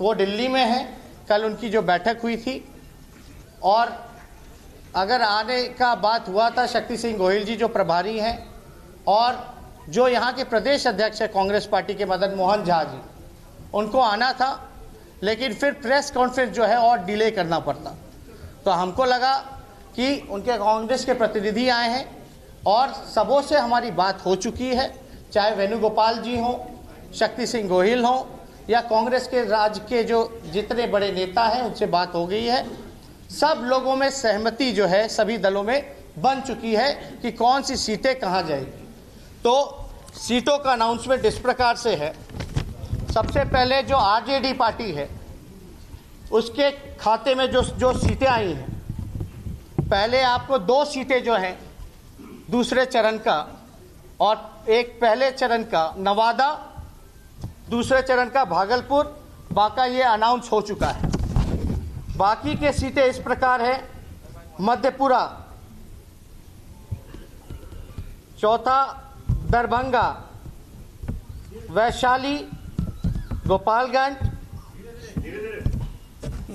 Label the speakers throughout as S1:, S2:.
S1: वो दिल्ली में है, कल उनकी जो बैठक हुई थी। और अगर आने का बात हुआ था, शक्ति सिंह गोहिल जी जो प्रभारी हैं और जो यहाँ के प्रदेश अध्यक्ष है कांग्रेस पार्टी के मदन मोहन झा जी, उनको आना था, लेकिन फिर प्रेस कॉन्फ्रेंस जो है और डिले करना पड़ता। तो हमको लगा कि उनके कांग्रेस के प्रतिनिधि आए हैं और सबों से हमारी बात हो चुकी है, चाहे वेणुगोपाल जी हों, शक्ति सिंह गोहिल हों या कांग्रेस के राज्य के जो जितने बड़े नेता हैं उनसे बात हो गई है। सब लोगों में सहमति जो है सभी दलों में बन चुकी है कि कौन सी सीटें कहाँ जाएगी। तो सीटों का अनाउंसमेंट इस प्रकार से है। सबसे पहले जो आरजेडी पार्टी है उसके खाते में जो सीटें आई हैं, पहले आपको 2 सीटें जो हैं दूसरे चरण का और एक पहले चरण का नवादा, दूसरे चरण का भागलपुर, बाका ये अनाउंस हो चुका है। बाकी के सीटें इस प्रकार है: मधेपुरा, चौथा दरभंगा, वैशाली, गोपालगंज।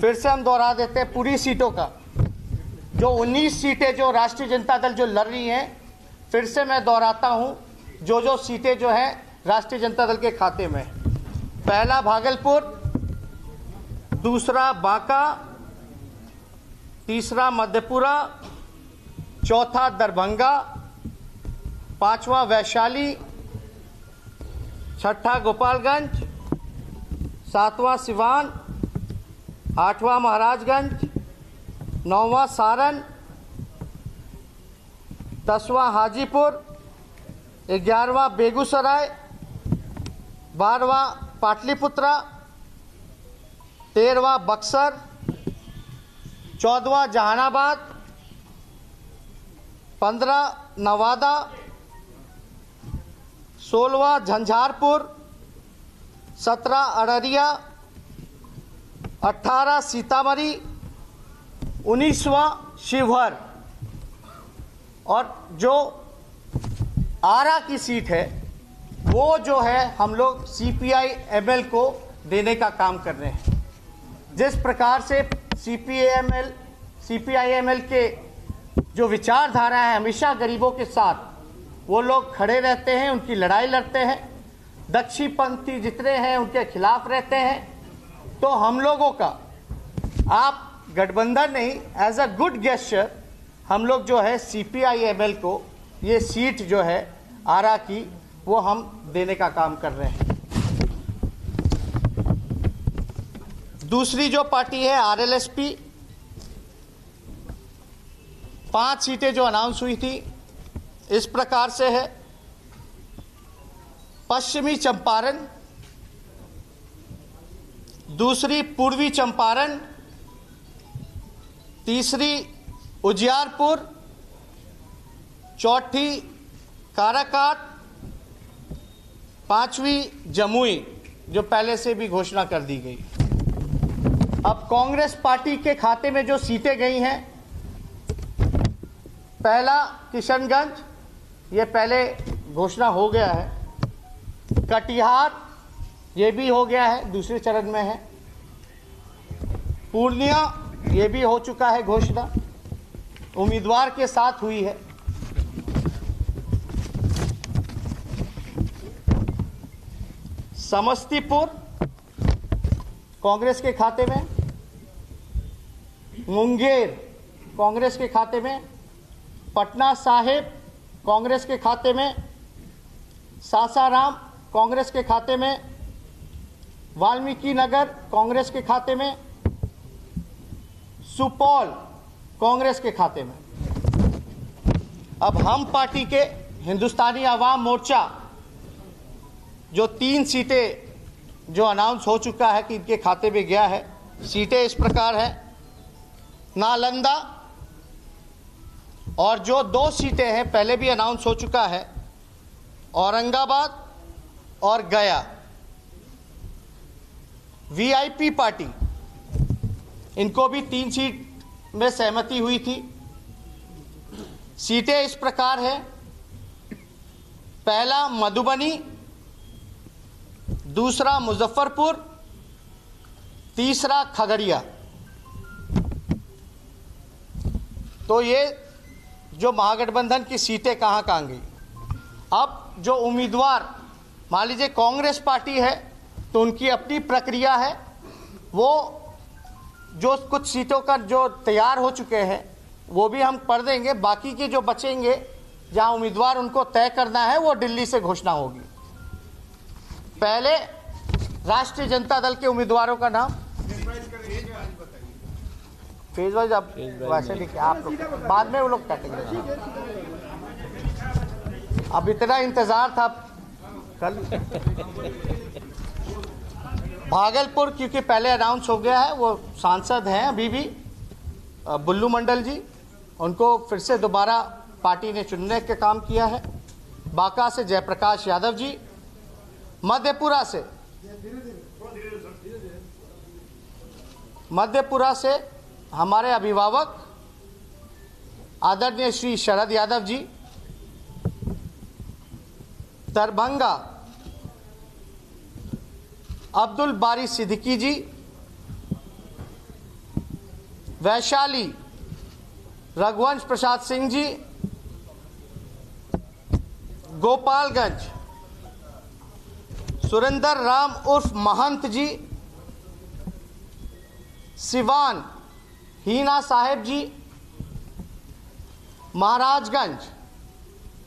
S1: फिर से हम दोहरा देते हैं पूरी सीटों का, जो 19 सीटें जो राष्ट्रीय जनता दल जो लड़ रही हैं, फिर से मैं दोहराता हूं, जो सीटें जो हैं राष्ट्रीय जनता दल के खाते में। पहला भागलपुर, दूसरा बांका, तीसरा मधेपुरा, चौथा दरभंगा, पांचवा वैशाली, छठा गोपालगंज, सातवां सिवान, आठवां महाराजगंज, नौवां सारण, 10वां हाजीपुर, 11वां बेगूसराय, 12वां पाटलिपुत्रा, 13वां बक्सर, 14वां जहानाबाद, 15 नवादा, 16वां झंझारपुर, 17 अररिया, 18 सीतामढ़ी, 19वां शिवहर। और जो आरा की सीट है वो जो है हम लोग CPI-ML को देने का काम कर रहे हैं। जिस प्रकार से CPI-ML के जो विचारधारा है हमेशा गरीबों के साथ वो लोग खड़े रहते हैं, उनकी लड़ाई लड़ते हैं, दक्षिणपंथी जितने हैं उनके खिलाफ रहते हैं। तो हम लोगों का आप गठबंधन नहीं, एज अ गुड गेस्चर हम लोग जो है CPI-ML को ये सीट जो है आरा की वो हम देने का काम कर रहे हैं। दूसरी जो पार्टी है RLSP, 5 सीटें जो अनाउंस हुई थी इस प्रकार से है: पश्चिमी चंपारण, दूसरी पूर्वी चंपारण, तीसरी उजियारपुर, चौथी काराकाट, 5वीं जमुई जो पहले से भी घोषणा कर दी गई। अब कांग्रेस पार्टी के खाते में जो सीटें गई हैं, पहला किशनगंज, ये पहले घोषणा हो गया है। कटिहार ये भी हो गया है, दूसरे चरण में है। पूर्णिया ये भी हो चुका है घोषणा, उम्मीदवार के साथ हुई है। समस्तीपुर कांग्रेस के खाते में, मुंगेर कांग्रेस के खाते में, पटना साहिब कांग्रेस के खाते में, सासाराम कांग्रेस के खाते में, वाल्मीकि नगर कांग्रेस के खाते में, सुपौल कांग्रेस के खाते में। अब हम पार्टी के हिंदुस्तानी आवाम मोर्चा जो 3 सीटें जो अनाउंस हो चुका है कि इनके खाते में गया है, सीटें इस प्रकार है: नालंदा, और जो 2 सीटें हैं पहले भी अनाउंस हो चुका है, औरंगाबाद और गया। वीआईपी पार्टी, इनको भी 3 सीट में सहमति हुई थी। सीटें इस प्रकार है: पहला मधुबनी, दूसरा मुजफ्फरपुर, तीसरा खगड़िया। तो ये जो महागठबंधन की सीटें कहाँ कहाँ गई। अब जो उम्मीदवार, मान लीजिए कांग्रेस पार्टी है तो उनकी अपनी प्रक्रिया है, वो जो कुछ सीटों का जो तैयार हो चुके हैं वो भी हम पढ़ देंगे। बाकी के जो बचेंगे जहां उम्मीदवार उनको तय करना है वो दिल्ली से घोषणा होगी। पहले राष्ट्रीय जनता दल के उम्मीदवारों का नाम फेज वाइज, अब वैसे लिखे आप लोग, बाद में वो लोग काटेंगे। अब इतना इंतजार था कल। भागलपुर क्योंकि पहले अनाउंस हो गया है, वो सांसद हैं अभी भी बुल्लू मंडल जी, उनको फिर से दोबारा पार्टी ने चुनने का काम किया है। बांका से जयप्रकाश यादव जी, मध्यपुरा से हमारे अभिभावक आदरणीय श्री शरद यादव जी, दरभंगा अब्दुल बारी सिद्दीकी जी, वैशाली रघुवंश प्रसाद सिंह जी, गोपालगंज सुरेंद्र राम उर्फ महंत जी, सिवान हीना साहेब जी, महाराजगंज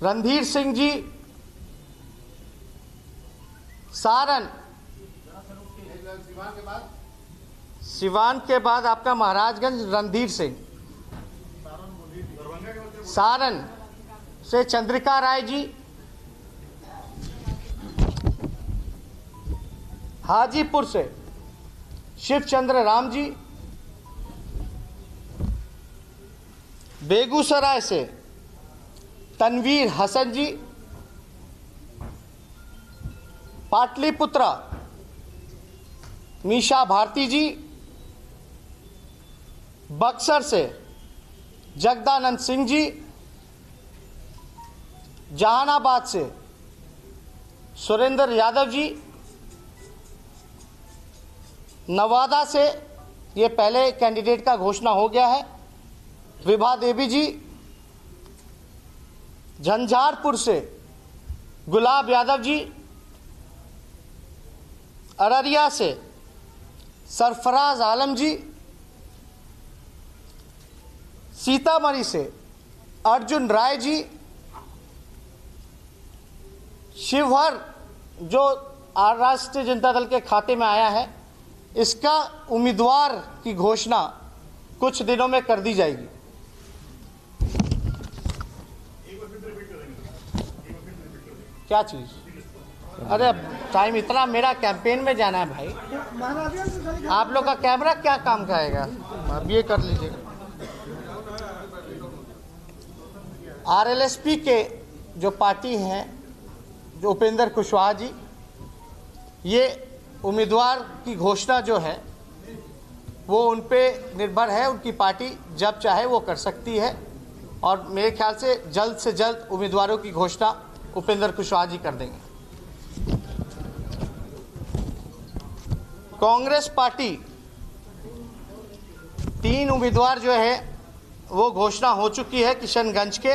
S1: रणधीर सिंह जी, सारण, सिवान के बाद आपका महाराजगंज रणधीर सिंह, सारण से चंद्रिका राय जी, हाजीपुर से शिवचंद्र राम जी, बेगूसराय से तनवीर हसन जी, पाटलिपुत्रा मीशा भारती जी, बक्सर से जगदानंद सिंह जी, जहानाबाद से सुरेंद्र यादव जी, नवादा से ये पहले कैंडिडेट का घोषणा हो गया है, विभा देवी जी, झंझारपुर से गुलाब यादव जी, अररिया से सरफराज आलम जी, सीतामढ़ी से अर्जुन राय जी, शिवहर जो राष्ट्रीय जनता दल के खाते में आया है, इसका उम्मीदवार की घोषणा कुछ दिनों में कर दी जाएगी। क्या चीज? अरे टाइम इतना, मेरा कैंपेन में जाना है भाई। आप लोग का कैमरा क्या काम का आएगा, अब ये कर लीजिएगा। आरएलएसपी के जो पार्टी हैं, जो उपेंद्र कुशवाहा जी, ये उम्मीदवार की घोषणा जो है वो उन पे निर्भर है। उनकी पार्टी जब चाहे वो कर सकती है और मेरे ख्याल से जल्द उम्मीदवारों की घोषणा उपेंद्र कुशवाहा जी कर देंगे। कांग्रेस पार्टी 3 उम्मीदवार जो है वो घोषणा हो चुकी है किशनगंज के।